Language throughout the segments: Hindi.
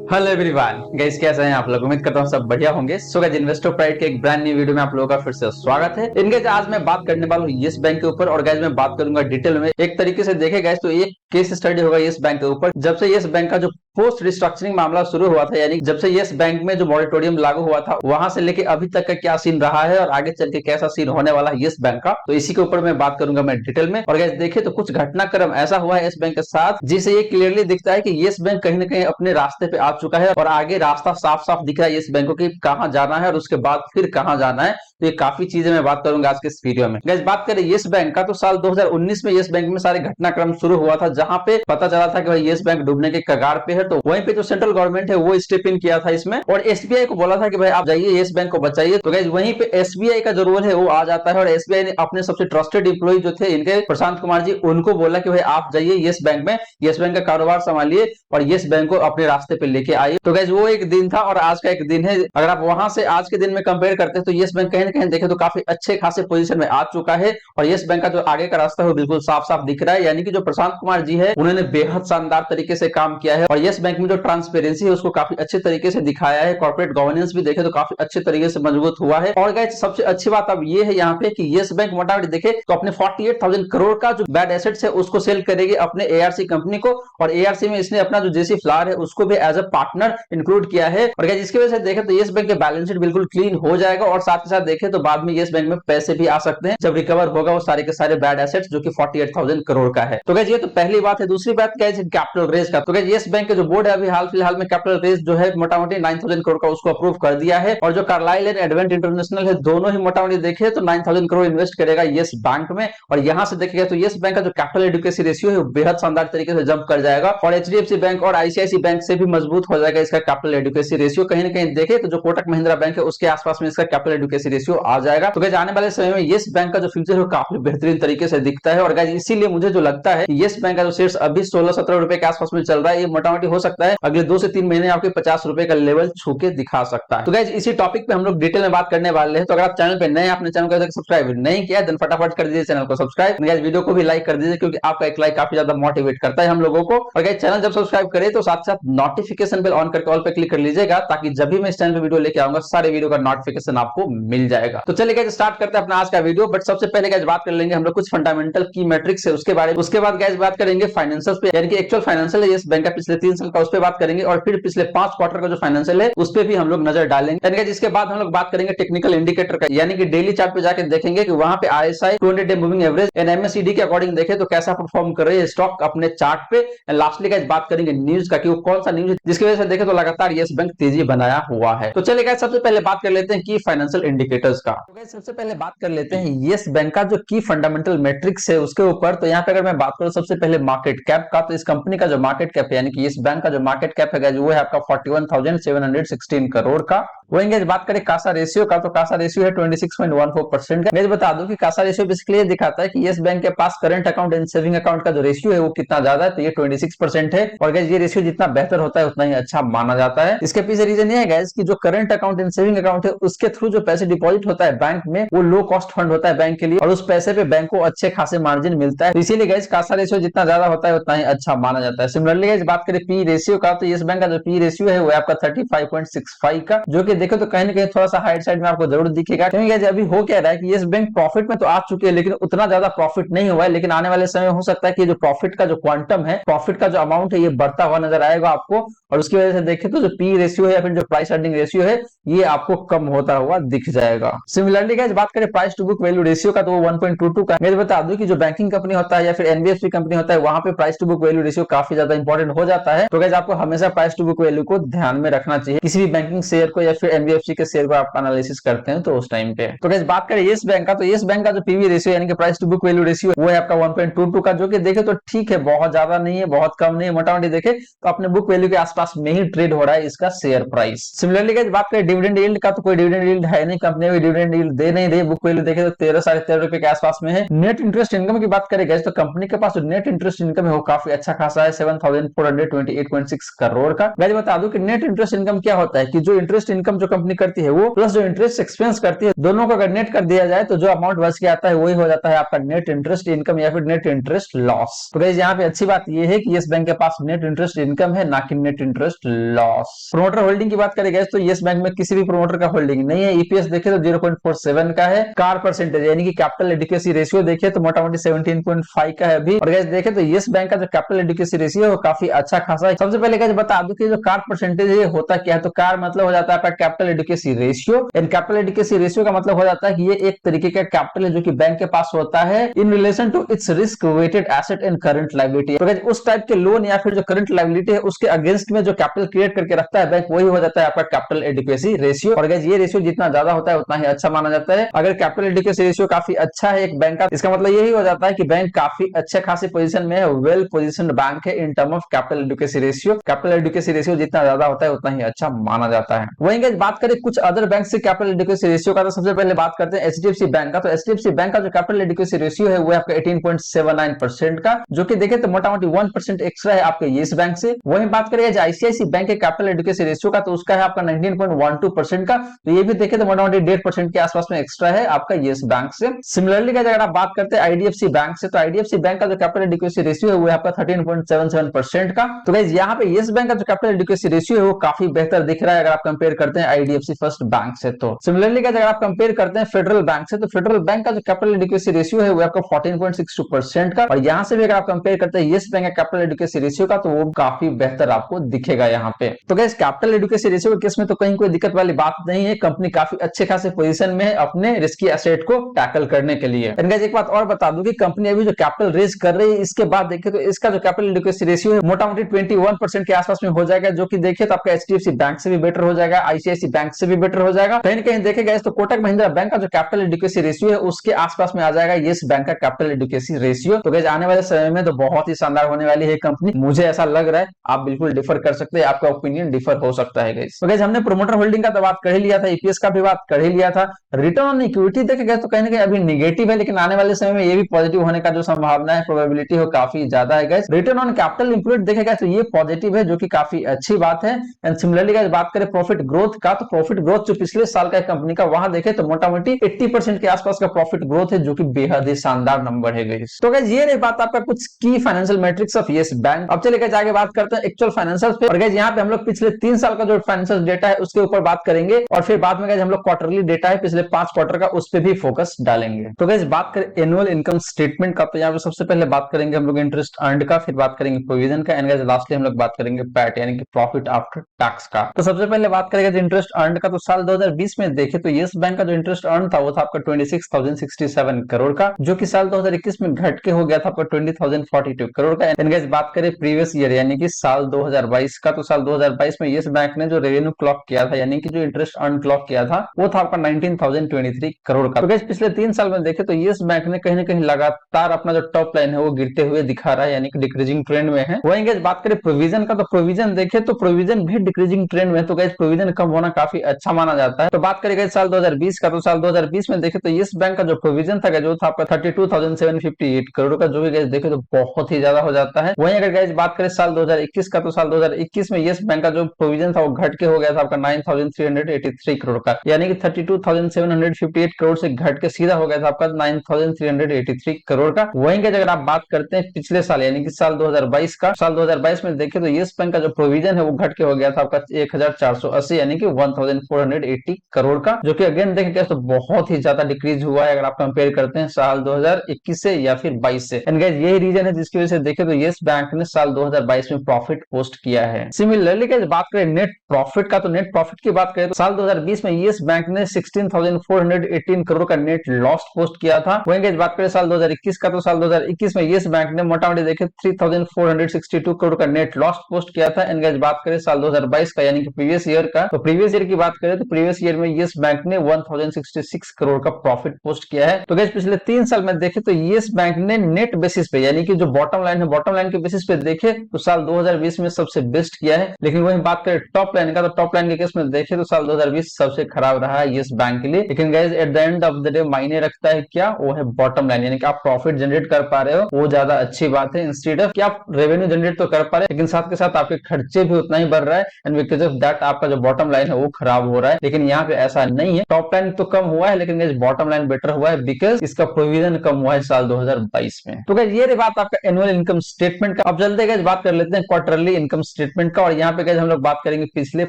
हेलो एवरीवन गाइस, कैसे हैं आप लोग। उम्मीद करता हूँ सब बढ़िया होंगे। सो गाइस, इन्वेस्टर प्राइड के एक ब्रांड न्यू वीडियो में आप लोगों का फिर से स्वागत है। इनके आज मैं बात करने वाला हूँ यस बैंक के ऊपर। और गाइस मैं बात करूंगा डिटेल में। एक तरीके से देखे गाइस तो एक केस स्टडी होगा यस बैंक के ऊपर। जब से यस बैंक का जो पोस्ट रिस्ट्रक्चरिंग मामला शुरू हुआ था, यानी जब से यस बैंक में जो मॉरिटोरियम लागू हुआ था, वहां से लेके अभी तक का क्या सीन रहा है और आगे चल के कैसा सीन होने वाला है यस बैंक का, तो इसी के ऊपर मैं बात करूंगा मैं डिटेल में। और गाइस देखे तो कुछ घटनाक्रम ऐसा हुआ है यस बैंक के साथ जिसे ये क्लियरली दिखता है कि यस बैंक कहीं ना कहीं अपने रास्ते पे आ चुका है और आगे रास्ता साफ साफ दिख रहा है यस बैंक को कि कहां जाना है और उसके बाद फिर कहां जाना है। तो ये काफी चीजें मैं बात करूंगा आज के इस वीडियो में। गाइस बात करें यस बैंक का, तो साल 2019 में यस बैंक में सारे घटनाक्रम शुरू हुआ था, जहां पे पता चला था कि भाई यस बैंक डूबने के कगार पे है। तो वहीं पे जो सेंट्रल गवर्नमेंट है वो स्टेप इन किया था इसमें, और एसबीआई को बोला था कि भाई आप जाइए यस बैंक को बचाइए। तो गाइस वहीं पे एसबीआई का जो रोल है वो आ जाता है, और एसबीआई ने अपने सबसे ट्रस्टेड इंप्लॉय जो थे इनके प्रशांत कुमार जी, उनको बोला कि भाई आप जाइए यस बैंक में, यस बैंक का कारोबार संभालिए और यस बैंक को अपने रास्ते पे लेके आइए। तो गाइस वो एक दिन था और आज का एक दिन है। अगर आप वहां से आज के दिन में कंपेयर करते हैं तो यस बैंक कहीं ना कहीं देखे तो काफी अच्छे खासे पोजीशन में आ चुका है, और यस बैंक का जो आगे का रास्ता है वो बिल्कुल साफ साफ दिख रहा है। यानी कि जो प्रशांत कुमार जी है उन्होंने बेहद शानदार तरीके से काम किया है, और यस बैंक में जो ट्रांसपेरेंसी है उसको काफी अच्छे तरीके से दिखाया है। कॉर्पोरेट गवर्नेंस भी देखे तो काफी अच्छे तरीके से मजबूत हुआ है। और गाइस सबसे अच्छी बात अब ये है यहाँ पे कि यस बैंक मोटामोटी देखे तो अपने 48,000 करोड़ का जो बैड एसेट्स है उसको सेल करेगी अपने एआरसी कंपनी को, और एआरसी में इसने अपना जो जेसी फ्लावर है उसको भी एज अ पार्टनर इंक्लूड किया है। और गाइस इसकी वजह से देखे तो यस बैंक के बैलेंस शीट बिल्कुल क्लीन हो जाएगा, और साथ ही साथ देखे तो बाद में यस बैंक में पैसे भी आ सकते हैं जब रिकवर होगा वो सारे के सारे बैड एसेट्स जो कि 48,000 करोड़ का है। तो गाइस ये तो पहली बात है। दूसरी बात क्या है, कैपिटल रेज का। तो गाइस यस बैंक के जो बोर्ड है अभी हाल फिलहाल में कैपिटल रेज जो है मोटामोटी 9,000 करोड़ का उसको अप्रूव कर दिया है, और जो कार्लाइल एंड एडवेंट इंटरनेशनल है दोनों ही मोटामोटी देखे तो 9,000 करोड़ इन्वेस्ट करेगा यस बैंक में। और यहां से देखेगा तो यस बैंक का जो कैपिटल एडुकेसी रेशियो है वो बेहद शानदार तरीके से जंप कर जाएगा, और एचडीएफसी बैंक और आईसीआईसी बैंक से भी मजबूत हो जाएगा इसका कैपिटल एडुकेसी रेशियो। कहीं ना कहीं देखे तो जो कोटक महिंद्रा बैंक है उसके आसपास में इसका कैपिटल एडुकेसी रेशियो आ जाएगा। तो गाइस आने वाले समय में यस बैंक का जो फ्यूचर है वो काफी बेहतरीन तरीके से दिखता है। और गाइस इसीलिए मुझे जो लगता है यस बैंक का जो शेयर अभी 16-17 रुपए के आसपास में चल रहा है, ये मोटामोटी हो सकता है अगले 2 से 3 महीने आपके 50 रुपए का लेवल छू के दिखा सकता है। तो गाइस इसी टॉपिक पे हम लोग डिटेल में बात करने वाले हैं। तो अगर आप चैनल पे नए, आपने चैनल को सब्सक्राइब नहीं किया देन फटाफट कर दीजिए चैनल को सब्सक्राइब। गाइस वीडियो को भी लाइक कर दीजिए क्योंकि आपका एक लाइक काफी ज्यादा मोटिवेट करता है हम लोगों को। और गाइस चैनल जब सब्सक्राइब करें तो साथ साथ नोटिफिकेशन बेल ऑन करके ऑल पे क्लिक कर लीजिएगा, ताकि जब भी मैं इस चैनल पे वीडियो लेके आऊंगा सारे वीडियो का नोटिफिकेशन आपको मिल जाएगा। तो चलिए गाइस स्टार्ट करते हैं अपना आज का वीडियो। बट सबसे पहले गाइस बात कर लेंगे हम लोग कुछ फंडामेंटल की मैट्रिक्स है उसके बारे में। उसके बाद गाइस बात करेंगे फाइनेंशियल पे, यानी कि एक्चुअल फाइनेंशियल है यस बैंक का पिछले 3 साल का, उस पे बात करेंगे। और फिर पिछले 5 क्वार्टर का जो फाइनेंशियल है उस पे भी हम लोग नजर डालेंगे। यानी कि जिसके बाद हम लोग बात करेंगे टेक्निकल इंडिकेटर का, यानी कि डेली चार्ट पे जाके देखेंगे कि वहां पे RSI 200 day moving average and MSCD के अकॉर्डिंग देखे तो कैसा परफॉर्म कर रही है स्टॉक अपने चार्ट पे। लास्टली गाइस बात करेंगे न्यूज का कि वो कौन सा न्यूज है जिसकी वजह से देखे तो लगातार यस बैंक तेजी बनाया हुआ है। तो चलिए गाइस सबसे पहले बात कर लेते हैं की फाइनेंशियल इंडिकेटर्स का। तो गाइस सबसे पहले बात कर लेते हैं यस बैंक का जो की फंडामेंटल मैट्रिक्स है उसके ऊपर। तो यहाँ पे अगर मैं बात करूं सबसे पहले मार्केट कैप का, तो इस कंपनी का जो मार्केट कैप है यानी कि यस बैंक का जो मार्केट कैप है वो है आपका 41,716 करोड़ का। वहीं बात करें कासा रेशियो का, तो कासा रेशियो है 26.14% का। मैं बता दूं कि कासा रेशियो बेसिकली दिखाता है कि यस बैंक के पास current account and saving account का जो रेशियो है वो कितना ज्यादा है, तो ये 26% है। और गाइस ये रेशियो जितना बेहतर होता है उतना ही अच्छा माना जाता है। इसके पीछे रीजन ये है गाइस कि जो current account and saving account है उसके थ्रू जो पैसे डिपॉजिट होता है बैंक में वो लो कॉस्ट फंड होता है बैंक के लिए, और उस पैसे पे बैंक को अच्छे खासे मार्जिन मिलता है। तो इसीलिए गाइस कासा रेशियो जितना ज्यादा होता है उतना ही अच्छा माना जाता है। सिमिलरली गाइस बात करें पी रेशियो का, तो यस बैंक का जो पी रेशियो है वो आपका 35.65 का, जो कि देखो तो कहीं ना कहीं थोड़ा सा हाइट साइड में आपको जरूर दिखेगा। क्योंकि अभी हो क्या रहा है कि यस बैंक प्रॉफिट में तो आ चुके हैं लेकिन उतना ज्यादा प्रॉफिट नहीं हुआ है, लेकिन आने वाले समय हो सकता है कि जो प्रॉफिट का जो क्वांटम है, प्रॉफिट का जो अमाउंट है ये बढ़ता हुआ नजर आएगा आपको, और उसकी वजह से देखें तो जो पी रेशियो है या फिर जो प्राइस अर्निंग रेशियो है ये आपको कम होता हुआ दिख जाएगा। सिमिलरली गाइस बात करें price to book value ratio का, तो वो 1.22 का। मैं बता दूं कि जो बैंकिंग कंपनी होता है या फिर एनबीएफसी कंपनी होता है वहां पे price to book value ratio काफी ज्यादा इंपॉर्टेंट हो जाता है। तो गाइस आपको हमेशा प्राइस टू बुक वैल्यू को ध्यान में रखना चाहिए किसी भी बैंकिंग शेयर को या फिर एनबीएफसी के शेयर को आप एनालिसिस करते हैं तो उस टाइम पे। तो गाइस बात करें यस बैंक का, तो यस बैंक का जो पीवी रेशियो यानी कि price to book value ratio वो है आपका 1.22 का, जो कि देखे तो ठीक है, बहुत ज्यादा नहीं है बहुत कम नहीं है, मोटामोटी देखे तो अपने बुक वैल्यू के आसपास में ही ट्रेड हो रहा है इसका शेयर प्राइस। सिमिलरली गाइस बात करें डिविडेंड यील्ड का, तो कोई डिविडेंड यील्ड है नहीं, कंपनी भी डिविडेंड यील्ड दे नहीं रही। बुक वैल्यू देखे तो 13-13.5 रुपए के आसपास में है। नेट इंटरेस्ट इनकम की बात करें गाइस तो कंपनी के पास जो नेट इंटरेस्ट इनकम है वो काफी अच्छा खासा है, 7,428 48.6 करोड़ का। गाइस बता दूं कि नेट इंटरेस्ट इनकम क्या होता है कि जो इंटरेस्ट इनकम जो कंपनी करती है वो प्लस जो इंटरेस्ट एक्सपेंस करती है, दोनों को अगर नेट कर दिया जाए तो जो अमाउंट बच के आता है वही हो जाता है आपका नेट इंटरेस्ट इनकम या फिर नेट इंटरेस्ट लॉस। तो गाइस यहाँ पे अच्छी बात ये है कि यस बैंक के पास नेट इंटरेस्ट इनकम है, ना कि net interest loss. Promoter holding की बात करें गाइस तो यस बैंक में किसी भी प्रोमोटर का होल्डिंग नहीं है। ईपीएस देखे तो 0.47 का है। कार परसेंटेज यानी कि कैपिटल एडिक्वेसी रेशियो देखे तो मोटा मोटी 17.5 का है अभी। और गाइस देखे तो यस बैंक का जो कैपिटल एडिक्वेसी रेशियो है वो काफी अच्छा खासा है। सबसे पहले गाइस बता दूं कि जो कार परसेंटेज है होता क्या है, तो कार मतलब हो जाता है आपका capital adequacy ratio. And capital adequacy ratio का मतलब हो जाता है कि ये एक तरीके का कैपिटल है जो कि बैंक के पास होता है in relation to its risk weighted asset and current liability. तो गाइस उस टाइप के लोन या फिर जो करंट लायबिलिटी है उसके अगेंस्ट में जो कैपिटल क्रिएट करके रखता है बैंक, वही हो जाता है आपका कैपिटल एडिक्वेसी रेशियो। और गाइस ये रेशियो जितना ज्यादा होता है उतना ही अच्छा माना जाता है। अगर कैपिटल एडिक्वेसी रेशियो काफी अच्छा है एक बैंक का, इसका मतलब यही हो जाता है कि बैंक काफी अच्छे खासी पोजीशन में है, वेल पोजीशन्ड बैंक है in term of capital adequacy ratio. Capital adequacy ratio जितना ज्यादा होता है उतना ही अच्छा माना जाता है। वहीं गाइस बात करें कुछ अदर बैंक से कैपिटल एडिक्वेसी रेशियो का, तो सबसे पहले बात करते हैं एचडीएफसी बैंक का। तो एचडीएफसी बैंक का जो कैपिटल एडिक्वेसी रेशियो है वो है आपका 18.79% का, जो कि देखे तो मोटा मोटी 1% एक्स्ट्रा है आपके येस बैंक से। वहीं बात करें आईसीआईसी बैंक के कैपिटल एडिक्वेसी रेशियो का, तो उसका है आपका 19.12% का, तो ये भी देखे तो मोटा मोटी 1.5% के आसपास में एक्स्ट्रा है आपका येस बैंक से। सिमिलरली अगर आप बात करते हैं आईडीएफसी बैंक से, तो आईडीएफसी बैंक का जो कैपिटल एडिक्वेसी रेशियो है वो है आपका 13.77% का। तो गाइस यहाँ पे येस बैंक का जो कैपिटल एडिक्वेसी रेशियो है वो काफी बेहतर दिख रहा है अगर आप कंपेयर करते हैं आईडीएफसी फर्स्ट बैंक से। तो सिमिलरली अगर आप कंपेयर करते हैं फेडरल बैंक से, तो फेडरल बैंक का जो कैपिटल एडिक्वेसी रेशियो है वो आपका 14.62% का। और यहाँ से भी अगर आप कंपेयर करते हैं येस बैंक का कैपिटल एडिक्वेसी रेशियो का, तो वो काफी बेहतर आपको दिखेगा यहाँ पे। तो गाइस कैपिटल एडिक्वेसी रेशियो के केस में तो कहीं कोई दिक्कत वाली बात नहीं है, कंपनी काफी अच्छे खासे पोजीशन में है अपने रिस्की एसेट को टैकल करने के लिए। गाइस एक बात और बता दूं कि कंपनी अभी जो कैपिटल रेज कर रही है इसके बाद देखें तो इसका जो कैपिटल एडिक्वेसी रेशियो है मोटा मोटी 21% के आसपास में हो जाएगा, जो कि देखिए तो आपका एचडीएफसी बैंक से भी बेटर हो जाएगा, आईसीआईसी बैंक से भी बेटर हो जाएगा। कहीं कहीं देखेगा तो कोटक महिंद्रा बैंक का जो कैपिटल एडिक्वेसी रेशियो है उसके आसपास में आ जाएगा येस बैंक का कैपिटल एडिक्वेसी रेशियो। तो गाइस आने वाले समय में तो बहुत ही शानदार होने वाली है कंपनी, मुझे ऐसा लग रहा है। आप बिल्कुल डिफर कर सकते हैं, आपका ओपिनियन डिफर हो सकता है गाइस। तो गाइस हमने प्रोमोटर होल्डिंग का तो बात कर ही लिया था, ईपीएस का भी बात कर ही लिया था। रिटर्न ऑन इक्विटी देखेगा तो कहीं ना कहीं अभी नेगेटिव है, लेकिन आने वाले समय में ये भी पॉजिटिव होने का जो संभावना है, प्रोबेबिलिटी हो काफी ज्यादा है guys. Return on capital employed देखेगा तो ये पॉजिटिव है, जो कि काफी अच्छी बात है। एंड सिमिलरली गाइस बात करें प्रॉफिट ग्रोथ का, तो प्रॉफिट ग्रोथ जो पिछले साल का कंपनी का वहां देखे तो मोटा मोटी 80% के आसपास का प्रॉफिट ग्रोथ है, जो कि बेहद ही शानदार नंबर है गाइस। तो गाइस ये रही बात आपका कुछ की financial matrix of yes bank. अब चलिए गाइस आगे बात करते हैं एक्चुअल फाइनेंशियल्स पे। और गाइस यहाँ पे हम लोग पिछले 3 साल का जो फाइनेंशियल डेटा है उसके ऊपर बात करेंगे, और फिर बाद में गाइस हम लोग क्वार्टरली डेटा है पिछले 5 क्वार्टर का, उस पर भी फोकस डालेंगे। तो गाइस बात करें एनुअल इनकम स्टेटमेंट का, तो यहाँ पे सबसे पहले बात करेंगे हम लोग इंटरेस्ट अर्न्ड का, फिर बात करेंगे प्रोविजन का, एंड गाइस लास्टली हम लोग बात करेंगे पैट यानी कि प्रॉफिट आफ्टर टैक्स का। तो सबसे पहले बात करेंगे इंटरेस्ट अर्न्ड का, तो साल 2020 में देखे तो येस बैंक का जो इंटरेस्ट अर्न था वो था आपका 26,067 करोड़ का, जो कि साल 2021 में घट के हो गया था आपका 20,042 करोड़ का। एंड गाइस बात करें प्रीवियस ईयर यानी कि साल 2022 का, तो साल 2022 में येस बैंक ने जो रेवेन्यू क्लॉक किया था यानी कि जो इंटरेस्ट अर्न क्लॉक किया था वो था आपका 19,023 करोड़ का। तो गाइस पिछले 3 साल में देखे तो येस बैंक ने कहीं ना कहीं लगातार अपना जो टॉप लाइन है वो गिरते हुए दिखा रहा है, यानी कि डिक्रीजिंग ट्रेंड में है। वहीं गाइस बात करें प्रोविजन का, तो प्रोविजन देखे तो प्रोविजन भी डिक्रीजिंग ट्रेंड में है, तो गाइस प्रोविजन कम होना काफी अच्छा माना जाता है। तो बात करेंगे साल 2020 का, तो साल 2020 में देखे तो येस बैंक का जो प्रोविजन था जो था आपका 32,758 करोड़ का, जो भी गाइस देखे तो बहुत ही ज्यादा हो जाता है। वहीं अगर गाइस बात करें साल 2021 का, तो साल 2021 में येस बैंक का जो प्रोविजन था वो घट के हो गया था आपका 9,383 करोड़ का, यानी कि 32,758 करोड़ से घट के सीधा हो गया था आपका 9,383 करोड़ का। वहीं का अगर आप बात करते हैं पिछले साल यानी कि साल 2022 का, साल 2022 में देखे तो येस बैंक का जो प्रोविजन है वो घट के हो गया था आपका 1,480 यानी कि 1,480 करोड़ का, जो कि अगेन देखेंगे तो बहुत ही ज्यादा डिक्रीज हुआ है अगर आप कंपेयर करते हैं साल 2021 से या फिर 22 से। एंड गाइस यही रीजन है जिसकी वजह से देखे तो येस बैंक ने साल 2022 में प्रॉफिट पोस्ट किया है। सिमिलरली गाइस बात करें नेट प्रॉफिट का, तो नेट प्रॉफिट की बात करें तो साल 2020 में येस बैंक ने 16,418 करोड़ का नेट लॉस पोस्ट किया था। वहीं गाइस बात करें साल 2021 का, तो साल 2021 में येस बैंक ने मोटा मोटी देखे 3,462 करोड़ का नेट लॉस पोस्ट किया था। एंड गाइस बात करें साल 2022 का यानी कि प्रीवियस ईयर का, तो प्रीवियस ईयर की बात करें तो प्रीवियस ईयर में येस बैंक ने 1,066 करोड़ का प्रॉफिट पोस्ट किया है। तो गाइस पिछले 3 साल में देखे तो येस बैंक ने नेट बेसिस पे यानी कि जो बॉटम लाइन है बॉटम लाइन के बेसिस पे देखे तो साल 2020 में सबसे बेस्ट किया है। लेकिन वहीं बात करें टॉप लाइन का, तो टॉप लाइन के केस में देखे तो साल 2020 सबसे खराब रहा है येस बैंक के लिए। लेकिन guys at the end of the day मायने रखता है क्या, वो है बॉटम लाइन, यानी कि आप प्रॉफिट जनरेट कर पा रहे हो वो ज्यादा अच्छी बात है, इंस्टेड ऑफ कि आप रेवेन्यू जनरेट तो कर पा रहे है, लेकिन साथ के साथ आपके खर्चे भी उतना ही बढ़ रहा है एंड बिकॉज ऑफ दैट आपका जो बॉटम लाइन है वो खराब हो रहा है। लेकिन यहाँ पे ऐसा नहीं है, टॉप लाइन तो कम हुआ है लेकिन बॉटम लाइन बेटर हुआ है बिकॉज इसका प्रोविजन कम हुआ है साल 2022 में। तो गाइस ये रही बात आपका एनुअल इनकम स्टेटमेंट का। अब जल्दी गाइस बात कर लेते हैं क्वार्टरली इनकम स्टेटमेंट का, और यहाँ पे गाइस हम लोग बात करेंगे पिछले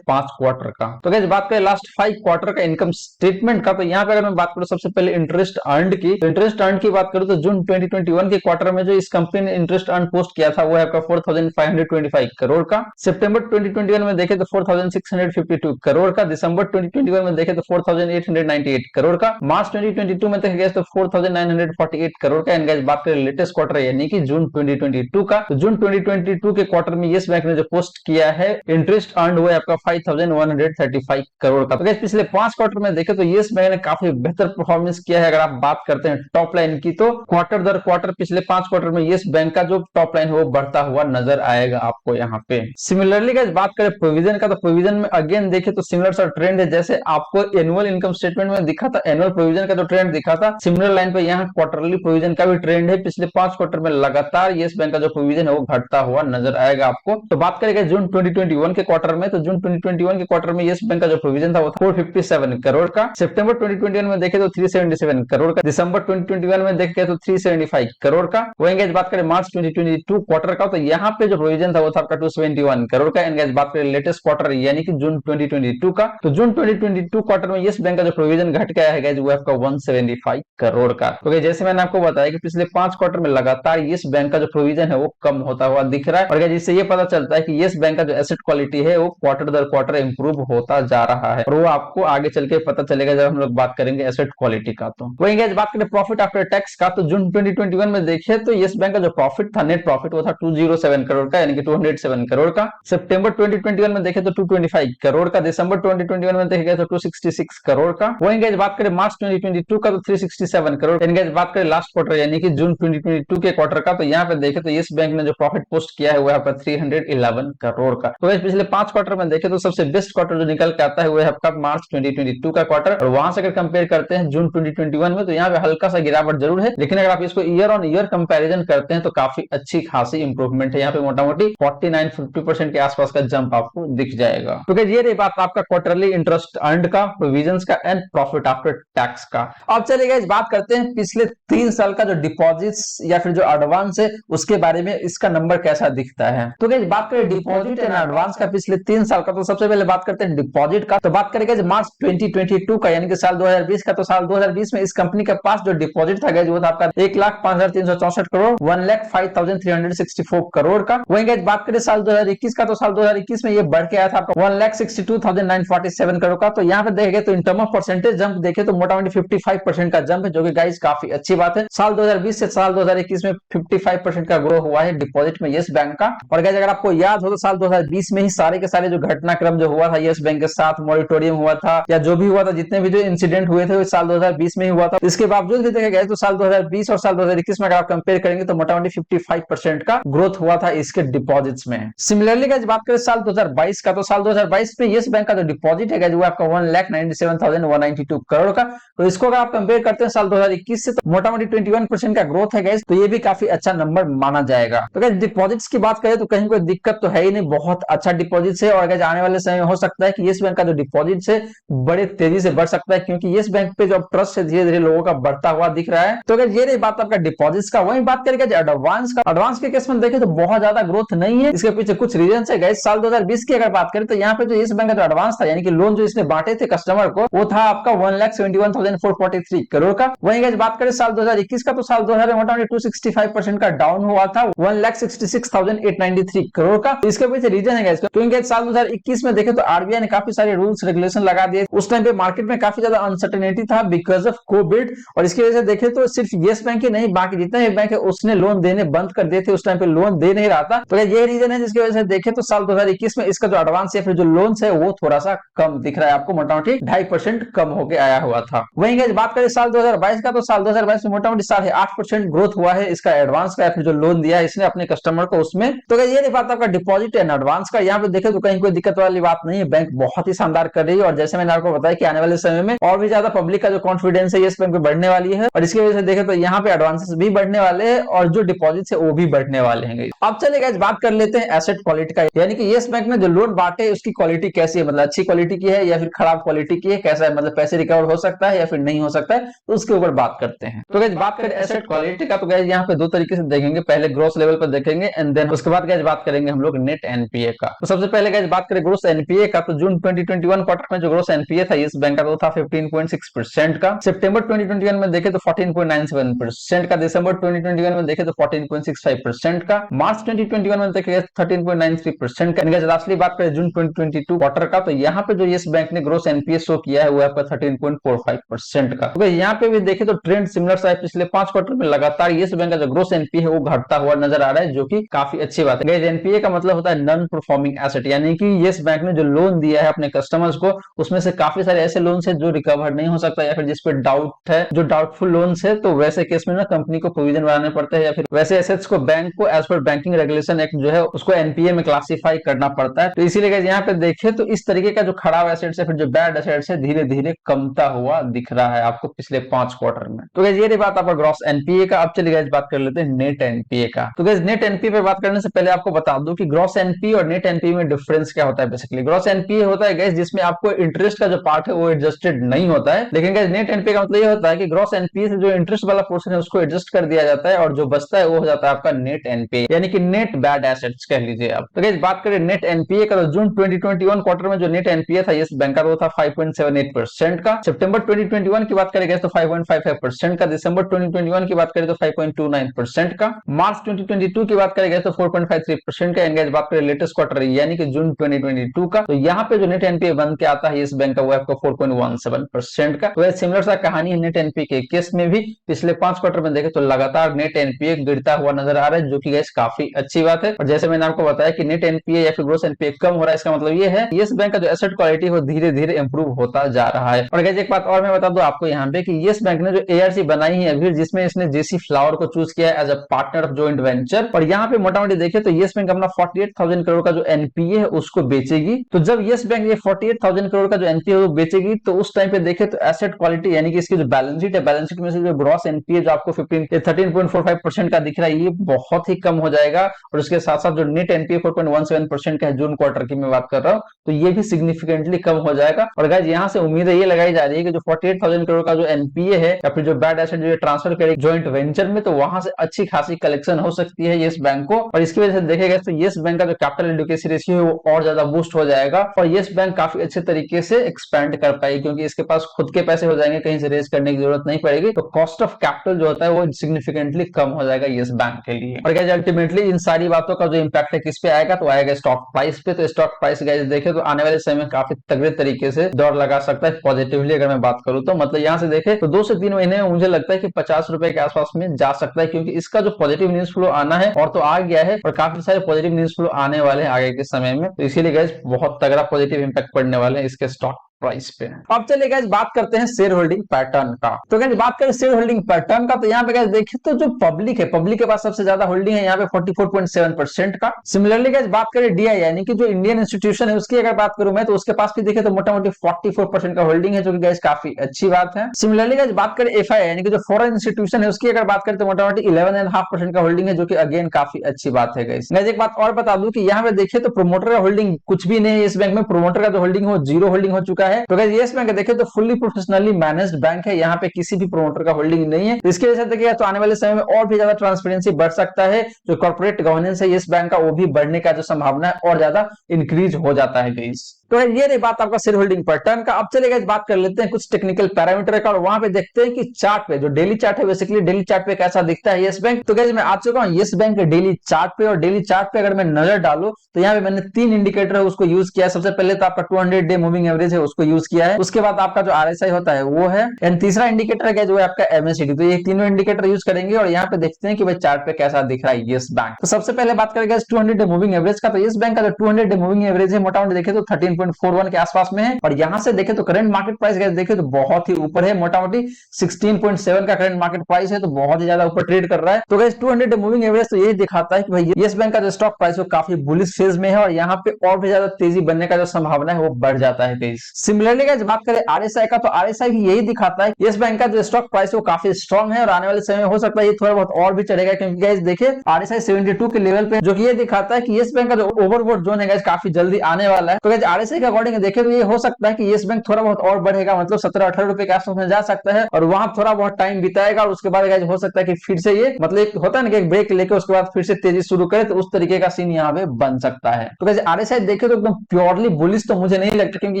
5 क्वार्टर का। तो गाइस बात करें लास्ट 5 क्वार्टर का इनकम स्टेटमेंट का, तो यहाँ पे अगर मैं बात करूं सबसे पहले इंटरेस्ट अर्न्ड की, तो इंटरेस्ट अर्न्ड की बात करूं तो जून 2021 के क्वार्टर में जो इस कंपनी ने इंटरेस्ट अर्न पोस्ट किया था वो है आपका 4525 करोड़ का। सितंबर 2021 में देखे तो 4652 करोड़ का। दिसंबर 2021 में देखे तो 4898 करोड़ का। मार्च 2022 में देखे गए तो 4948 करोड़ का। एंड गाइस बात करें लेटेस्ट क्वार्टर यानी कि जून 2022 का, तो जून 2022 के क्वार्टर में यस बैंक ने जो पोस्ट किया है इंटरेस्ट अर्न हुआ है आपका 5135 करोड़ का। तो गाइस पिछले 5 क्वार्टर में देखे तो यस बैंक ने काफी बेहतर परफॉर्मेंस किया है। अगर आप बात करते हैं टॉप लाइन की, तो क्वार्टर दर क्वार्टर पिछले 5 क्वार्टर में यस बैंक का जो टॉप लाइन है वो बढ़ता हुआ नजर आएगा आपको यहाँ पे। सिमिलरली गाइस बात करें प्रोविजन का, तो प्रोविजन में अगेन देखे तो सिमिलर सा ट्रेंड है जैसे आपको एनुअल इनकम स्टेटमेंट में दिखा था, एनुअल प्रोविजन का जो ट्रेंड दिखा था सिमिलर लाइन पे यहाँ क्वार्टरली प्रोविजन का भी ट्रेंड है। पिछले 5 क्वार्टर में लगातार यस बैंक का जो प्रोविजन है वो घटता हुआ नजर आएगा आपको। तो बात करेंगे जून 2021 के क्वार्टर में, तो जून 2021 के क्वार्टर में यस बैंक का जो प्रोविजन था वो 457 करोड़ का। सितंबर 2021 में देखे तो 377 करोड़ का। दिसंबर 2021 में देखे तो 375 करोड़ का। वहीं बात करें मार्च 2022 क्वार्टर का, तो यहाँ पे जो प्रोविजन था वो था आपका 271 करोड़ का। एंड बात करें लेटेस्ट क्वार्टर यानी कि जून 2022 का, तो जून 2022 क्वार्टर में यस बैंक का जो प्रोविजन घट गया है वो आपका 175 करोड़ का। तो जैसे मैंने आपको बताया कि पिछले 5 क्वार्टर में लगातार यस बैंक का जो प्रोविजन है वो कम होता हुआ दिख रहा है, और जिससे ये पता चलता है कि यस बैंक का जो एसेट क्वालिटी है वो क्वार्टर दर क्वार्टर इंप्रूव होता जा रहा है, और वो आपको आगे चल के पता चलेगा जब हम लोग बात करेंगे एसेट क्वालिटी का। तो वहीं बात करें प्रॉफिट आफ्टर टैक्स का, तो जून 2021 में देखिए तो यस बैंक का जो प्रॉफिट था, नेट प्रॉफिट, वो था 207 करोड़ का यानी कि 207 करोड़ का। सितंबर 2021 में देखे तो 225 करोड़ का। दिसंबर 2021 में देखे तो 266 करोड़ का। वहीं बात करें मार्च 2022 का, तो 367 करोड़। बात करें लास्ट क्वार्टर यानी कि जून 2022 के क्वार्टर का, तो यहाँ पे देखे तो यस बैंक ने जो प्रॉफिट पोस्ट किया है वो आपका 311 करोड़ का। तो पिछले 5 क्वार्टर में देखे तो सबसे बेस्ट क्वार्टर जो निकल के आता है वो है आपका मार्च 2022 का क्वार्टर, और वहां से अगर कंपेयर करते हैं जून 2021 में, तो यहाँ पे हल्का सा गिरावट जरूर है, लेकिन अगर आप इसको ईयर ऑन ईयर कंपैरिजन करते हैं तो काफी अच्छी खासी इंप्रूवमेंट है। यहाँ पे मोटा मोटी 49-50% के आसपास का जंप आपको दिख जाएगा। तो ये रही बात आपका क्वार्टरली इंटरेस्ट अर्न्ड का, प्रोविजंस का एंड प्रॉफिट आफ्टर टैक्स का। अब चलिए इस बात करते हैं पिछले 3 साल का जो डिपॉजिट्स या फिर जो एडवांस है उसके बारे में, इसका नंबर कैसा दिखता है। तो बात करें डिपॉजिट एंड एडवांस का पिछले 3 साल का, तो सबसे पहले बात करते हैं डिपॉजिट का। तो बात करेंगे मार्च 2022 का यानी कि साल 2020 का, तो साल 2020 में इस कंपनी के पास जो डिपॉजिट था वो था आपका 1,05,364 करोड़, 1,05,364 करोड़ का। वहीं बात करें साल 2021 का, तो साल 2021 में ये बढ़ के आया था आपका 1,62,947 करोड़ का। तो यहाँ पे देखेंगे तो in term of percentage jump देखे तो मोटा मोटी 55% का जंप है, जो कि गाइस काफी अच्छी बात है। साल 2020 से साल 2021 में 55% का ग्रो हुआ है डिपॉजिट में यस बैंक का। और गाइस अगर आपको याद हो तो साल 2020 में ही सारे के सारे जो घटनाक्रम जो हुआ था यस बैंक के साथ, मॉरिटोरियम हुआ था या जो भी हुआ था, जितने भी जो इंसिडेंट हुए थे वो साल 2020 में ही हुआ था। इसके बावजूद भी देखा गया तो साल 2020 और साल 2021 में अगर आप कंपेयर करेंगे तो मोटा मोटी 55% का ग्रोथ हुआ था इसके डिपॉजिट्स में। सिमिलरली गाइस बात करें साल 2022 का, तो साल 2022 में यस बैंक का जो डिपॉजिट है वो आपका 1,97,192 करोड़ का। तो इसको अगर आप कंपेयर करते हैं साल 2021 से, तो मोटा मोटी 21% का ग्रोथ है गाइस, तो ये भी काफी अच्छा नंबर माना जाएगा। तो गाइस डिपॉजिट्स की बात करें तो कहीं कोई दिक्कत तो है ही नहीं, बहुत अच्छा डिपॉजिट है। और गाइस आने वाले समय में हो सकता है कि यस बैंक का जो डिपॉजिट है बड़े तेजी से बढ़ सकता है, क्योंकि यस बैंक पे जो ट्रस्ट है धीरे धीरे लोगों का बढ़ता हुआ दिख रहा है। तो ये रही बात आपका डिपॉजिट्स का। वहीं बात करेंगे एडवांस का, एडवांस के केस में देखें तो बहुत ज्यादा ग्रोथ नहीं है, इसके पीछे कुछ रीजन है गाइस। साल 2020 की अगर बात करें तो यहाँ पे जो यस बैंक का जो एडवांस था यानी कि लोन जो इसने बांटे थे कस्टमर को, वो था आपका 1,71,443 करोड़ का। वहीं गाइस बात करें साल 2021 का, तो साल 2000 में मोटा मोटी 265% का डाउन हुआ था 1,66,893 करोड़ का। इसके पीछे रीजन है गाइस, क्योंकि साल 2021 में देखे तो आरबीआई ने काफी सारे रूल्स रेगुलेशन लगा दिए। उस टाइम पे मार्केट में काफी ज्यादा अनसर्टेनिटी था बिकॉज ऑफ कोविड, और इसकी वजह से देखे तो सिर्फ यस बैंक ही नहीं बाकी जितने भी बैंक है उसने लोन देने बंद कर दिए थे, उस टाइम पे लोन दे नहीं रहा था। तो ये रीजन है जिसकी वजह से देखे तो साल 2021 में इसका जो एडवांस या फिर जो लोन है वो थोड़ा सा कम दिख रहा है आपको, मोटा मोटी 2.5% कम होकर आया हुआ था। वहीं गाइस बात करें साल 2022 का, तो साल 2022 में मोटा मोटी 8.5% ग्रोथ हुआ है इसका एडवांस का या फिर जो लोन दिया है इसने अपने कस्टमर को उसमें। तो ये बात आपका डिपॉजिट एंड एडवांस का। यहाँ पे देखे तो कहीं कोई दिक्कत वाली बात नहीं है, बैंक बहुत ही शानदार कर रही है। और जैसे मैंने आपको बताया कि आने वाले समय में और भी ज्यादा पब्लिक का जो कॉन्फिडेंस है यस बैंक पे बढ़ने वाली है, और इसकी वजह से देखे तो यहाँ पे एडवांसेस भी बढ़ने वाले हैं और जो डिपॉजिट है वो भी बढ़ने वाले हैं। अब चलिए गाइस बात कर लेते हैं एसेट क्वालिटी का, यानी कि यस बैंक ने जो लोन बांटे उसकी क्वालिटी कैसी है, मतलब अच्छी क्वालिटी की है या फिर खराब क्वालिटी की है, कैसा है, मतलब पैसे रिकवर हो सकता है या फिर नहीं हो सकता है, तो उसके ऊपर बात करते हैं। तो गाइस बात करें एसेट क्वालिटी का, तो गाइस यहाँ पे दो तरीके से देखेंगे, पहले ग्रोस लेवल पर देखेंगे एंड देन उसके बाद गाइस बात करेंगे हम लोग नेट एनपीए का। तो सबसे पहले गाइस बात करें ग्रोस एनपीए का, तो जून 2021 क्वार्टर में जो ग्रोस एनपीए था यस बैंक का वो था 15.6% का, सितंबर 2021 में देखे तो 14.97% का, दिसंबर 2021 में देखे तो 14.65% का, मार्च 2021 में देखे 13.93% का। लास्टली बात करें जून 2022 क्वार्टर का, तो यहाँ पे जो यस बैंक ने ग्रोस एनपीए शो किया है वो है 13.45% का। तो यहाँ पे भी देखे तो ट्रेंड सिमिलर सा है, पिछले 5 क्वार्टर में लगातार यस बैंक का जो ग्रोस एनपीए है वो घटता हुआ नजर आ रहा है, जो कि काफी अच्छी बात है। एनपीए का मतलब होता है नॉन परफॉर्मिंग एसेट, यानी कि यस बैंक ने जो लोन दिया है अपने कस्टमर्स को उसमें से काफी सारे ऐसे लोन है जो रिकवर नहीं हो सकता या फिर जिसपे डाउट है, जो डाउटफुल लोन है, तो वैसे केस में ना कंपनी को प्रोविजन बनाने पड़ते हैं या फिर वैसे एसेट्स को बैंक को as per banking regulation act जो है उसको एनपीए में क्लासिफाई करना पड़ता है। तो इसीलिए यहाँ पे देखिए तो इस तरीके का जो खराब एसेट्स है फिर जो बैड एसेट्स है धीरे धीरे कमता हुआ दिख रहा है आपको पिछले 5 क्वार्टर में। तो ये रही बात आपका ग्रॉस एनपीए का। अब चलिए बात कर लेते हैं नेट एनपीए का। तो नेट एनपीए पे बात करने से पहले आपको बता दूं कि ग्रॉस एनपीए और नेट एनपीए में डिफरेंस क्या होता है। बेसिकली ग्रॉस एनपीए होता है गाइस जिसमें आपको इंटरेस्ट का जो पार्ट है वो एडजस्टेड नहीं होता है, लेकिन गाइस नेट एनपीए का मतलब ये होता है कि ग्रॉस एनपीए से जो इंटरेस्ट वाला पोर्शन है उसको एडजस्ट कर दिया जाता है और जो बचता है वो हो जाता है आपका नेट एनपीए, यानी कि नेट बैड एसेट्स कह लीजिए आप। तो गाइस बात करें नेट एनपीए का, तो जून 2021 क्वार्टर में जो नेट एनपीए था यस बैंक का वो था 5.78% का, सितंबर 2021 की बात करें तो 5.55% का, दिसंबर 2021 की बात करें तो 5.29% का, मार्च 2022 की बात करें तो 4.53% का। एंगेज बात करें लेटेस्ट क्वार्टर यानी कि जून 2022 का, तो यहाँ पे जो नेट एनपीए बन के आता है इस बैंक का वो आपको 4.17% का। तो सिमिलर सा कहानी है नेट एनपीए के केस में भी, पिछले 5 क्वार्टर में देखे तो लगातार नेट एनपीए गिरता हुआ नजर आ रहा है, जो कि गाइस काफी अच्छी बात है। और जैसे मैंने आपको बताया कि नेट एनपीए या फिर ग्रोस एनपीए कम हो रहा है, इसका मतलब ये है यस बैंक का जो एसेट क्वालिटी वो धीरे धीरे इंप्रूव होता जा रहा है। और गाइस एक बात और मैं बता दूं आपको यहाँ पे कि यस बैंक ने जो एआरसी बनाई है अभी, जिसमें इसने जेसी फ्लावर को चूज किया है as a partner of joint venture, और यहाँ पे मोटा मोटी देखे तो यस बैंक अपना 48,000 करोड़ का जो एनपीए है उसको बेचेगी। तो जब यस बैंक ये 48,000 करोड़ का जो एनपीए वो बेचेगी तो उस टाइम पे देखे तो एसेट क्वालिटी यानी कि इसकी जो बैलेंस शीट है, बैलेंस शीट में से जो ग्रॉस एनपीए जो आपको 13.45% का दिख रहा है ये बहुत ही कम हो जाएगा। और उसके साथ साथ जो नेट एनपीए 4.17% का है जून क्वार्टर की मैं बात कर रहा हूँ, तो ये भी सिग्निफिकेंटली कम हो जाएगा। और गाइस यहाँ से उम्मीद ये लगाई जा रही है कि जो 48,000 करोड़ का जो एनपीए है या फिर जो बैड एसेट जो ट्रांसफर करेगी जॉइंट वेंचर में, तो वहां से अच्छी खासी कलेक्शन हो सकती है यस बैंक को। और इसकी वजह से देखेगा तो यस बैंक का जो कैपिटल एडुकेसी रेशियो है वो और ज्यादा बूस्ट हो जाएगा और यस बैंक काफी अच्छे तरीके से एक्सपेंड कर पाएगी, क्योंकि इसके पास खुद के पैसे हो जाएंगे, कहीं से रेज करने की जरूरत नहीं पड़ेगी। तो कॉस्ट ऑफ कैपिटल जो होता है वो सिग्निफिकेंटली कम हो जाएगा यस बैंक के लिए। और गाइस अल्टीमेटली इन सारी बातों का जो इंपैक्ट है किस पे आएगा, तो आएगा स्टॉक प्राइस पे। तो स्टॉक प्राइस गाइस देखे तो आने वाले समय में काफी तगड़े तरीके से दौड़ लगा सकता है पॉजिटिवली। अगर मैं बात करूं तो मतलब यहाँ से देखे तो 2 से 3 महीने में मुझे लगता है कि 50 रुपए के आसपास में जा सकता है, क्योंकि इसका जो पॉजिटिव न्यूज फ्लो आना है और तो आ गया है और काफी सारे पॉजिटिव न्यूज फ्लो आने वाले हैं आगे के समय में। तो इसीलिए गाइस बहुत तगड़ा पॉजिटिव इंपैक्ट पड़ने वाले हैं इसके स्टॉक प्राइस पे। अब चलिए गाइस बात करते हैं शेयर होल्डिंग पैटर्न का। तो गाइस बात करें शेयर होल्डिंग पैटर्न का, तो यहाँ पे गाइस देखिए तो जो पब्लिक है, पब्लिक के पास सबसे ज्यादा होल्डिंग है यहाँ पे 44.7% का। सिमिलरली गाइस बात करें डीआई यानी कि जो इंडियन इंस्टीट्यूशन है उसकी अगर बात करूं मैं, तो उसके पास भी देखे तो मोटा मोटी 44% का होल्डिंग है, जो कि गाइस काफी अच्छी बात है। सिमिलरली गाइस बात करें एफआई यानी कि जो फॉरेन इंस्टीट्यूशन है उसकी अगर बात करें तो मोटा मोटी 11.5% का होल्डिंग है, जो कि अगेन काफी अच्छी बात है गाइस। एक बात और बता दूं कि यहाँ पे देखिए तो प्रोमोटर का होल्डिंग कुछ भी नहीं है इस बैंक में, प्रोमोटर का जो होल्डिंग है जीरो होल्डिंग हो चुका है। तो गाइस यस बैंक देखे तो फुल्ली प्रोफेशनली मैनेज्ड बैंक है, यहाँ पे किसी भी प्रोमोटर का होल्डिंग नहीं है। तो इसकी वजह से देखिएगा तो आने वाले समय में और भी ज्यादा ट्रांसपेरेंसी बढ़ सकता है, जो कॉर्पोरेट गवर्नेंस है यस बैंक का वो भी बढ़ने का जो संभावना है और ज्यादा इंक्रीज हो जाता है गाइस। तो ये रही बात आपका शेयर होल्डिंग पैटर्न का। अब चलेगा इस बात कर लेते हैं कुछ टेक्निकल पैरामीटर का, और वहां पे देखते हैं कि चार्ट पे जो डेली चार्ट है बेसिकली डेली चार्ट पे कैसा दिखता है यस बैंक। तो गाइस मैं आ चुका हूं यस बैंक के डेली चार्ट पे, और डेली चार्ट पे अगर मैं नजर डालूं तो यहाँ पे मैंने 3 इंडिकेटर है उसको यूज किया है। सबसे पहले तो आपका 200 डे मूविंग एवरेज है उसको यूज किया है, उसके बाद आपका जो आरएसआई होता है वो है, एंड तीसरा इंडिकेटर है जो है आपका एमएससीडी। तो ये तीनों इंडिकेटर यूज करेंगे और यहाँ पे देखते हैं कि भाई चार्ट पे कैसा दिख रहा है यस बैंक। तो सबसे पहले बात करेंगे 200 डे मूविंग एवरेज का। तो यस बैंक का जो 200 डे मूविंग एवरेज है मोटा मोटी देखे तो 15.41 के आसपास में है। और यहां से देखें तो करंट मार्केट प्राइस गाइस देखें तो बहुत ही ऊपर है, मोटा मोटी 16.7 का करंट मार्केट प्राइस है, तो बहुत ही ज्यादा ऊपर ट्रेड कर रहा है। तो गाइस 200 मूविंग एवरेज तो यही दिखाता है कि भाई येस बैंक का जो स्टॉक प्राइस है काफी बुलिश फेज में है और यहाँ पे और भी ज्यादा तेजी बनने का जो संभावना है वो बढ़ जाता है गाइस। सिमिलरली गाइस बात करें आरएसआई का, तो आरएसआई भी यही दिखाता है येस बैंक का जो स्टॉक प्राइस है वो काफी स्ट्रॉन्ग है और आने वाले समय में हो सकता है ये थोड़ा बहुत और भी चढ़ेगा, क्योंकि गाइस देखिए आरएसआई 72 के लेवल पे, जो कि ये दिखाता है कि येस बैंक का जो ओवरबॉट जोन है गाइस काफी जल्दी आने वाला है। तो गाइस आरएसआई के अकॉर्डिंग देखें तो ये हो सकता है कि येस बैंक थोड़ा बहुत और बढ़ेगा, मतलब 17-18 रुपए के आसपास में जा सकता है और वहां थोड़ा बहुत टाइम बिताएगा और उसके बाद गाइस हो सकता है कि फिर से ये मतलब होता है ना कि एक ब्रेक लेके उसके बाद फिर से तेजी शुरू करे, तो उस तरीके का सीन यहाँ पे बन सकता है। तो गाइस आरएसआई देखे तो एकदम प्योरली बुलिश तो मुझे नहीं लगता, क्योंकि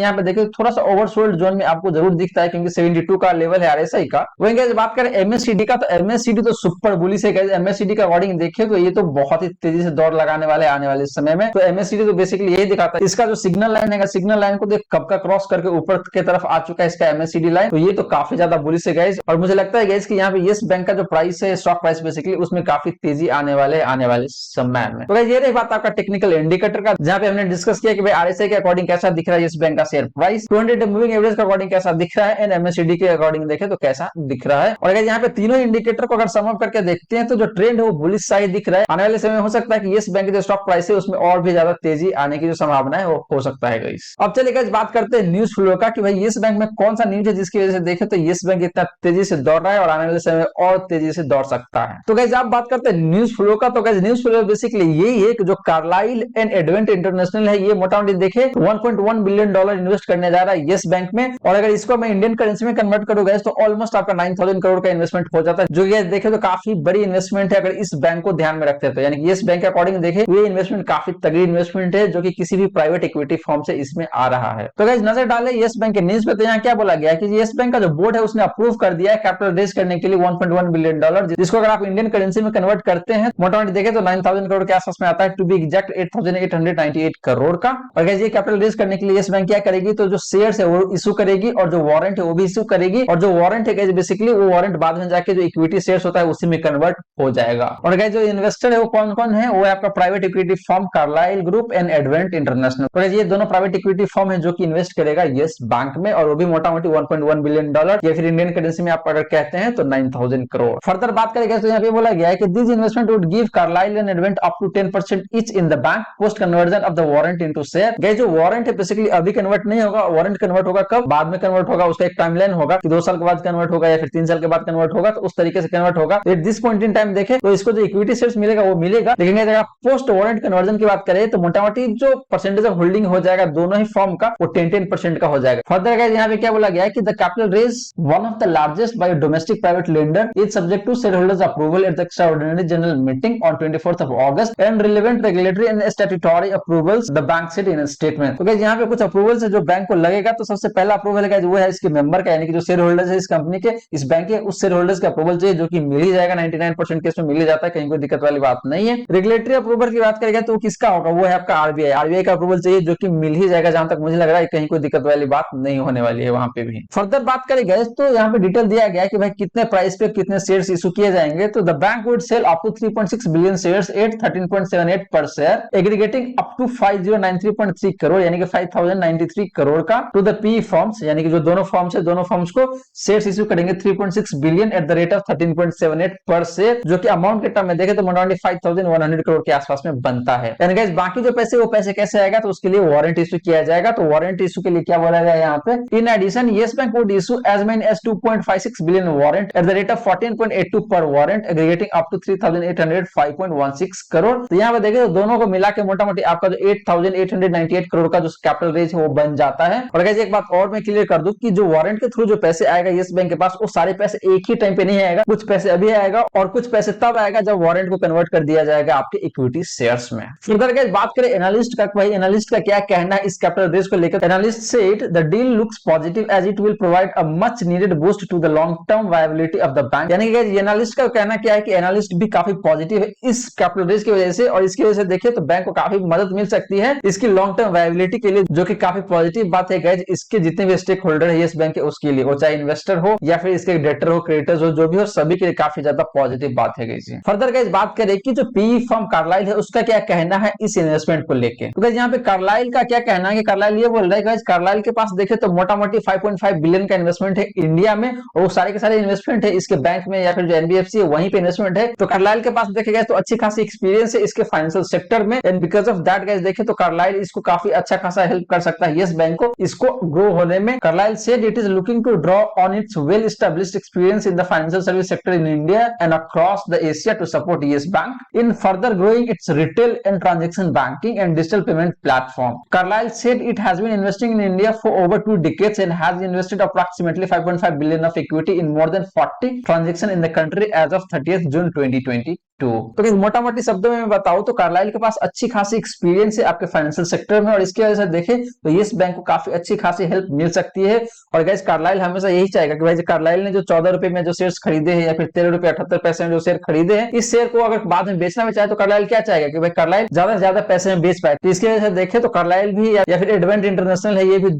यहाँ पे देखे थोड़ा सा ओवरसोल्ड जोन में आपको जरूर दिखता है, क्योंकि 72 का लेवल है आरएसआई का। वहीं गाइस बात करें एमएससीडी का, तो एमएससीडी तो सुपर बुलिश है गाइस। एमएससीडी का अकॉर्डिंग देखे तो ये तो बहुत ही तेजी से दौड़ लगाने वाले आने वाले समय में। तो एमएससीडी तो बेसिकली यही दिखाता है, इसका जो सिग्नल लाइन है, सिग्नल लाइन को देख कब का क्रॉस करके ऊपर की तरफ आ चुका है इसका एमएससीडी लाइन, तो ये तो काफी ज्यादा बुलिश है गाइस। और मुझे लगता है गाइस कि यहाँ पे येस बैंक का जो प्राइस है, स्टॉक प्राइस बेसिकली, उसमें काफी तेजी आने वाले समय में। तो गाइस ये रही बात आपका टेक्निकल इंडिकेटर का, जहां पे हमने डिस्कस किया कि भाई आरएसआई के अकॉर्डिंग कैसा दिख रहा है येस बैंक का शेयर प्राइस, 200 मूविंग एवरेज के अकॉर्डिंग कैसा दिख रहा है एंड एमएससीडी के अकॉर्डिंग देखें तो कैसा दिख रहा है। और अगर यहाँ पे तीनों इंडिकेटर को अगर सम अप करके देखते हैं तो जो ट्रेंड है वो बुलिश साइड दिख रहा है। आने वाले समय में हो सकता है कि येस बैंक के जो स्टॉक प्राइस है उसमें और भी ज्यादा तेजी आने की जो संभावना है वो हो सकता है गाइस। अब चलिए गाइस बात करते हैं न्यूज फ्लो का, कि भाई येस बैंक में कौन सा न्यूज है जिसकी वजह से देखें तो येस बैंक इतना तेजी से दौड़ रहा है और आने वाले समय में और तेजी से दौड़ सकता है। तो गाइस आप बात करते हैं न्यूज फ्लो का, तो गाइस न्यूज फ्लो बेसिकली यही है कि जो कार्लाइल एंड एडवेंट इंटरनेशनल है, ये मोटा मोटी देखे 1.1 बिलियन डॉलर इन्वेस्ट करने जा रहा है येस बैंक में। और अगर इसको मैं इंडियन करेंसी में कन्वर्ट करूं गाइस तो ऑलमोस्ट आपका 9000 करोड़ का इन्वेस्टमेंट हो जाता है, जो ये देखे तो काफी बड़ी इन्वेस्टमेंट है अगर इस बैंक को ध्यान में रखते हैं तो। यानी कि येस बैंक के अकॉर्डिंग देखे ये इन्वेस्टमेंट काफी तगड़ी इन्वेस्टमेंट है, जो कि किसी भी प्राइवेट इक्विटी फर्म से इसमें आ रहा है। तो गाइस नजर डाले येस बैंक के न्यूज पे, तो यहाँ क्या बोला गया है कि येस बैंक का जो बोर्ड है उसने अप्रूव कर दिया है कैपिटल रेज करने के लिए 1.1 बिलियन डॉलर, जिसको अगर आप इंडियन करेंसी में कन्वर्ट करते हैं मोटा मोटी देखे तो 9000 करोड़ के आसपास में आता है, टू बी एग्जैक्ट 8898 करोड़ का। और गाइस ये कैपिटल रेज करने के लिए येस बैंक क्या करेगी, तो जो शेयर्स है वो इशू करेगी और जो वारंट है वो भी इशू करेगी, और जो वारंट है गाइस बेसिकली वो वारंट बाद में जाके जो इक्विटी शेयर्स होता है उसी में कन्वर्ट हो जाएगा। और गाइस जो इन्वेस्टर है वो कौन कौन है, वो है आपका private equity firm Carlisle group and advent international. तो ये दोनों प्राइवेट इक्विटी फर्म है जो कि इन्वेस्ट करेगा येस बैंक में, और वो भी मोटा मोटी 1.1 बिलियन डॉलर, या फिर इंडियन करेंसी में आप अगर कहते हैं तो 9000 करोड़। फर्दर बात करेंगे तो यहाँ पे बोला गया है कि this investment would give Carlyle and Advent up to 10% each in the bank post conversion of the warrant into share. Guys जो वारंट है बेसिकली अभी कन्वर्ट नहीं होगा, वारंट कन्वर्ट होगा कब, बाद में कन्वर्ट होगा, उसका एक टाइमलाइन होगा कि 2 साल के बाद कन्वर्ट होगा या फिर 3 साल के बाद कन्वर्ट होगा, तो उस तरीके से कन्वर्ट होगा। At this point in time देखें तो इसको जो इक्विटी शेयर्स मिलेगा वो मिलेगा, लेकिन अगर आप पोस्ट वारंट कन्वर्जन की बात करें तो मोटा मोटी जो परसेंटेज ऑफ होल्डिंग हो जाएगा दोनों ही फॉर्म का वो 10% का हो जाएगा। फर्दर गाइस यहाँ पे क्या बोला गया है कि the capital raise one of the largest by domestic private lender is subject to shareholders approval at the extraordinary general meeting on 24th of August and relevant regulatory and statutory approvals the bank said in a statement. तो गाइस यहाँ पे कुछ अप्रूवल्स है जो बैंक को लगेगा, तो सबसे पहला अप्रूवल है वो है इसके मेंबर का, यानी कि जो शेयर होल्डर्स है इस कंपनी के, इस बैंक के, उस शेयर होल्डर्स का अप्रूवल चाहिए, जो कि मिल ही जाएगा 99% केस में मिल ही जाता है, कहीं कोई दिक्कत वाली बात नहीं है। रेगुलेटरी अप्रूवल की बात करेगा तो किसका होगा, वो है आपका आरबीआई। आरबीआई का अप्रूवल चाहिए जो कि मिल ही जाएगा, जहां तक मुझे लग रहा है कहीं कोई दिक्कत वाली बात नहीं होने वाली है वहां पे भी। फर्दर बात करेंगे तो यहाँ पे डिटेल दिया गया है कि भाई कितने प्राइस पे कितने शेयर्स इशू किए जाएंगे। तो the bank would sell up to 3.6 billion shares at 13.78 per share aggregating up to 5093.3 crore, यानी कि 5093 करोड़ का टू द पी फर्म्स, यानी कि जो दोनों फर्म्स है दोनों फर्म्स को शेयर्स इशू करेंगे 3.6 billion eight the rate of 13.78 per share, जो कि अमाउंट के टर्म में देखे तो मोटामोटी 5100 करोड़ के आसपास में बनता है। यानी गाइस बाकी जो पैसे वो पैसे कैसे आएगा, तो उसके लिए वारंट इशू किया जाएगा। तो वारंट इशू के लिए क्या बोला गया यहाँ पे, in addition Yes Bank would issue as many as 2.56 billion warrant at the rate of 14.82 per warrant aggregating up to 3805.16 crore. तो यहाँ पे देखे तो दोनों को मिला के मोटा मोटी आपका जो 8898 करोड़ का जो कैपिटल रेज है वो बन जाता है। और गाइस एक बात और मैं क्लियर कर दूं कि जो वारंट के थ्रू जो पैसे आएगा येस बैंक के पास, वो सारे पैसे एक ही टाइम पे नहीं आएगा, कुछ पैसे अभी आएगा और कुछ पैसे तब आएगा जब वारंट को कन्वर्ट कर दिया जाएगा आपके इक्विटी शेयर्स में। फर्दर गाइस बात करें एनालिस्ट का, भाई एनालिस्ट का क्या कहना है इस कैपिटल रेज को लेकर। Analyst said the deal looks positive as it will provide a much needed boost to the long term viability of the bank. यानी कि एनालिस्ट का कहना क्या है कि एनालिस्ट भी काफी पॉजिटिव है इस कैपिटल रेज की वजह से, और इसकी वजह से देखिए तो बैंक को काफी मदद मिल सकती है इसकी लॉन्ग टर्म वायबिलिटी के लिए, जो कि काफी पॉजिटिव बात है गाइज। इसके जितने भी स्टेक होल्डर है यस बैंक के, उसके लिए, वो चाहे इन्वेस्टर हो या फिर इसके डेटर हो, क्रेडिटर्स हो, जो भी हो, सभी के लिए काफी ज्यादा पॉजिटिव बात है गाइज। फर्दर गाइज बात करें कि जो पीई फर्म कार्लाइल है उसका क्या कहना है इस इन्वेस्टमेंट को लेके। तो गाइज यहाँ पे कार्लाइल का क्या कहना है कि कार्लाइल ये बोल रहा है गाइज, कार्लाइल के पास देखे तो मोटा मोटी 5.5 बिलियन का इन्वेस्टमेंट है इंडिया में, और वो सारे के सारे इन्वेस्टमेंट है इसके बैंक में या फिर जो एनबीएफसी है वहीं पे इन्वेस्टमेंट है। तो कार्लाइल के पास देखे गए तो अच्छी खासी एक्सपीरियंस है इसके फाइनेंशियल सेक्टर में, and because of that guys देखे तो कार्लाइल इसको काफी अच्छा खासा हेल्प कर सकता है यस बैंक को इसको ग्रो होने में। Carlyle said it is looking to draw on its well established experience in the financial service sector in India and across the Asia to support Yes Bank in further growing its retail and transaction banking and digital payment platform. Carlyle said it has been investing in India for over 2 decades and has invested approximately 5.5 billion of equity in more than 40 transactions in the country as of 30th June 2022। तो मोटा मोटी शब्दों में बताऊं तो कार्लाइल के पास अच्छी खासी एक्सपीरियंस है आपके फाइनेंशियल सेक्टर में, और इसकी वजह से देखें तो यस बैंक को काफी अच्छी खासी हेल्प मिल सकती है। और गाइस कार्लाइल हमेशा यही चाहेगा कि भाई कार्लाइल ने जो 14 रुपए में जो शेयर्स खरीदे हैं या फिर 13 रुपए 78 पैसे में जो शेयर खरीदे हैं, इस शेयर को अगर बाद में बेचना भी चाहे तो कार्लाइल क्या चाहेगा कि भाई कार्लाइल ज्यादा से ज्यादा पैसे में बेच पाए। तो इसकी वजह से देखें तो कार्लाइल भी या फिर एडवेंट इंटरनेशनल है, ये भी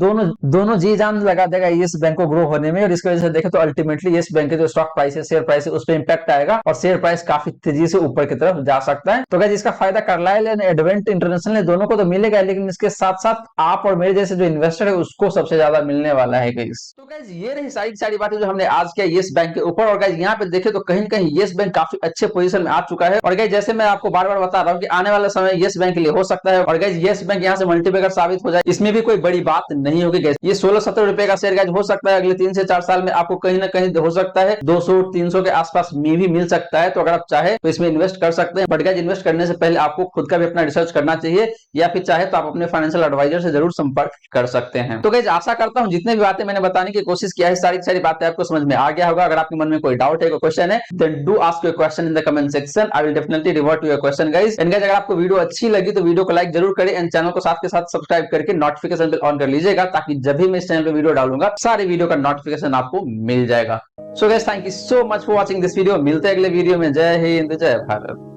दोनों जी जान लगा देगा यस बैंक को ग्रो होने में। और इसकी वजह से देखें तो अल्टीमेटली यस बैंक के जो स्टॉक प्राइस है, शेयर प्राइस है, उस पर इंपैक्ट आएगा और शेयर प्राइस काफी तेजी से ऊपर की तरफ जा सकता है। तो गाइस इसका फायदा कार्लाइल एंड एडवेंट इंटरनेशनल दोनों को तो मिलेगा, लेकिन इसके साथ साथ आप और मेरे जैसे जो इन्वेस्टर है उसको सबसे ज्यादा मिलने वाला है गाइस। तो गाइस ये रही सारी बातें जो हमने आज किया यस बैंक के ऊपर। और गाइस यहाँ पे देखें तो कहीं कहीं यस बैंक काफी अच्छे पोजीशन में आ चुका है। और गाइस जैसे मैं आपको बार बार बता रहा हूँ कि आने वाला समय यस बैंक के लिए हो सकता है, और गाइस यस बैंक यहाँ से मल्टीबैगर साबित हो जाए, इसमें भी कोई बड़ी बात नहीं होगी गाइस। ये 16-17 रुपए का शेयर गाइस हो सकता है अगले 3 से 4 साल में आपको कहीं ना कहीं हो सकता है 200-300 के आसपास में भी मिल सकता है। तो अगर आप चाहे तो इसमें इन्वेस्ट कर सकते हैं, बट गाइस इन्वेस्ट करने से पहले आपको खुद का भी अपना रिसर्च करना चाहिए, या फिर चाहे तो आप अपने फाइनेंशियल एडवाइजर से जरूर संपर्क कर सकते हैं। तो गाइस आशा करता हूं जितने भी बातें मैंने बताने की कोशिश किया है सारी बातें आपको समझ में आ गया होगा। अगर आपके मन में कोई डाउट है, कोई क्वेश्चन है, then do ask your question in the comment section. I will definitely revert to your question guys. And guys अगर आपको वीडियो अच्छी लगी तो वीडियो को लाइक जरूर करें एंड चैनल को साथ के साथ सब्सक्राइब करके नोटिफिकेशन बेल ऑन कर लीजिएगा, ताकि जब भी मैं इस चैनल पे वीडियो डालूंगा सारी वीडियो का नोटिफिकेशन आपको मिल जाएगा। So guys thank you so much for watching this video. मिलते हैं अगले वीडियो में। जय हिंद, जय भारत।